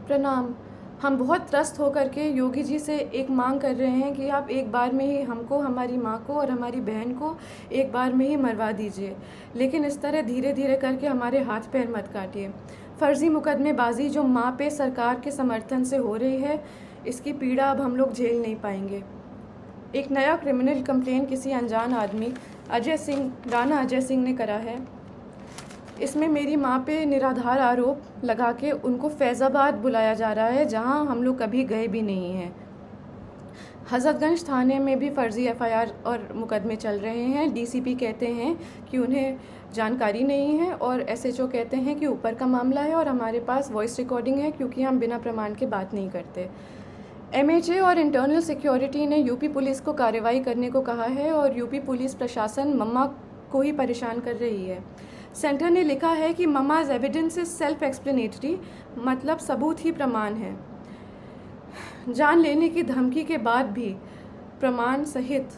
प्रणाम। हम बहुत त्रस्त होकर के योगी जी से एक मांग कर रहे हैं कि आप एक बार में ही हमको, हमारी माँ को और हमारी बहन को एक बार में ही मरवा दीजिए, लेकिन इस तरह धीरे धीरे करके हमारे हाथ पैर मत काटिए। फर्जी मुकदमेबाजी जो माँ पे सरकार के समर्थन से हो रही है, इसकी पीड़ा अब हम लोग झेल नहीं पाएंगे। एक नया क्रिमिनल कंप्लेंट किसी अनजान आदमी राणा अजय सिंह ने करा है। इसमें मेरी माँ पे निराधार आरोप लगा के उनको फैज़ाबाद बुलाया जा रहा है, जहाँ हम लोग कभी गए भी नहीं हैं। हज़रतगंज थाने में भी फर्जी एफआईआर और मुकदमे चल रहे हैं। डीसीपी कहते हैं कि उन्हें जानकारी नहीं है और एसएचओ कहते हैं कि ऊपर का मामला है और हमारे पास वॉइस रिकॉर्डिंग है, क्योंकि हम बिना प्रमाण के बात नहीं करते। एमएचए और इंटरनल सिक्योरिटी ने यूपी पुलिस को कार्रवाई करने को कहा है और यूपी पुलिस प्रशासन मम्मा को ही परेशान कर रही है। सेंटर ने लिखा है कि mamma's evidence is self explanatory, मतलब सबूत ही प्रमाण है। जान लेने की धमकी के बाद भी प्रमाण सहित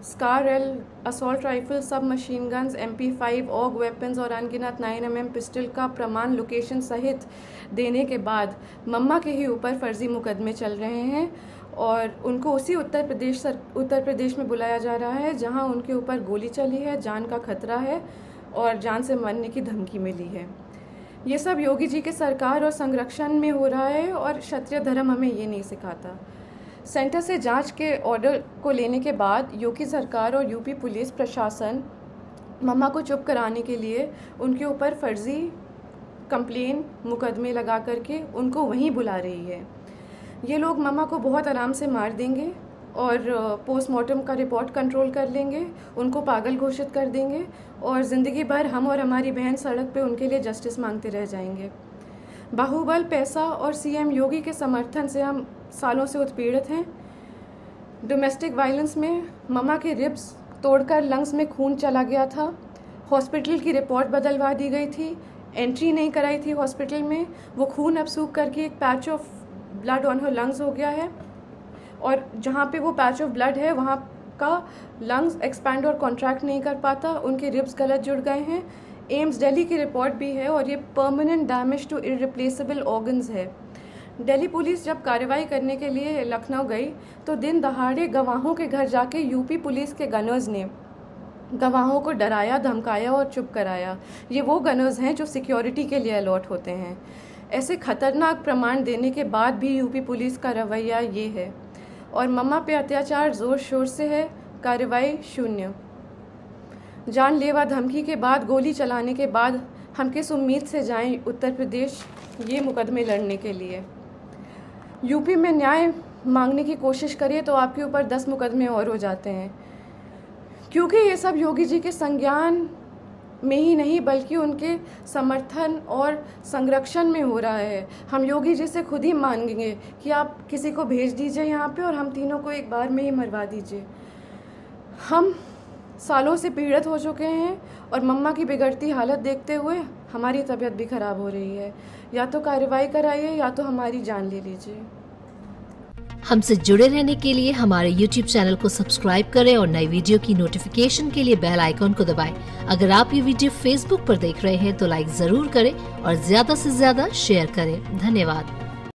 SCAR L, assault rifle, sub machine guns, MP5, AUG weapons और अनगिनत 9mm पिस्टल का प्रमाण लोकेशन सहित देने के बाद मम्मा के ही ऊपर फर्जी मुकदमे चल रहे हैं और उनको उसी उत्तर प्रदेश में बुलाया जा रहा है जहां उनके ऊपर गोली चली है, जान का खतरा है और जान से मरने की धमकी मिली है। ये सब योगी जी के सरकार और संरक्षण में हो रहा है और क्षत्रिय धर्म हमें ये नहीं सिखाता। सेंटर से जांच के ऑर्डर को लेने के बाद योगी सरकार और यूपी पुलिस प्रशासन मम्मा को चुप कराने के लिए उनके ऊपर फर्जी कंप्लेन मुकदमे लगा करके उनको वहीं बुला रही है। ये लोग मम्मा को बहुत आराम से मार देंगे और पोस्टमार्टम का रिपोर्ट कंट्रोल कर लेंगे, उनको पागल घोषित कर देंगे और ज़िंदगी भर हम और हमारी बहन सड़क पे उनके लिए जस्टिस मांगते रह जाएंगे। बाहुबल, पैसा और सीएम योगी के समर्थन से हम सालों से उत्पीड़ित हैं। डोमेस्टिक वायलेंस में मम्मा के रिब्स तोड़कर लंग्स में खून चला गया था। हॉस्पिटल की रिपोर्ट बदलवा दी गई थी, एंट्री नहीं कराई थी हॉस्पिटल में। वो खून अब सूख करके एक patch of blood on her lungs हो गया है और जहाँ पे वो पैच ऑफ ब्लड है वहाँ का लंग्स एक्सपैंड और कॉन्ट्रैक्ट नहीं कर पाता, उनके रिब्स गलत जुड़ गए हैं। एम्स दिल्ली की रिपोर्ट भी है और ये permanent damage to irreplaceable organs है। दिल्ली पुलिस जब कार्रवाई करने के लिए लखनऊ गई तो दिन दहाड़े गवाहों के घर जाके यूपी पुलिस के गनर्स ने गवाहों को डराया, धमकाया और चुप कराया। ये वो गनर्स हैं जो सिक्योरिटी के लिए अलॉट होते हैं। ऐसे खतरनाक प्रमाण देने के बाद भी यूपी पुलिस का रवैया ये है और मम्मा पे अत्याचार जोर शोर से है, कार्रवाई शून्य। जानलेवा धमकी के बाद, गोली चलाने के बाद हम किस उम्मीद से जाएं उत्तर प्रदेश ये मुकदमे लड़ने के लिए। यूपी में न्याय मांगने की कोशिश करिए तो आपके ऊपर 10 मुकदमे और हो जाते हैं, क्योंकि ये सब योगी जी के संज्ञान में ही नहीं बल्कि उनके समर्थन और संरक्षण में हो रहा है। हम योगी जी से खुद ही मांगेंगे कि आप किसी को भेज दीजिए यहाँ पे और हम तीनों को एक बार में ही मरवा दीजिए। हम सालों से पीड़ित हो चुके हैं और मम्मा की बिगड़ती हालत देखते हुए हमारी तबीयत भी खराब हो रही है। या तो कार्रवाई कराइए या तो हमारी जान ले लीजिए। हमसे जुड़े रहने के लिए हमारे YouTube चैनल को सब्सक्राइब करें और नई वीडियो की नोटिफिकेशन के लिए बेल आइकॉन को दबाएं। अगर आप ये वीडियो Facebook पर देख रहे हैं तो लाइक जरूर करें और ज्यादा से ज्यादा शेयर करें। धन्यवाद।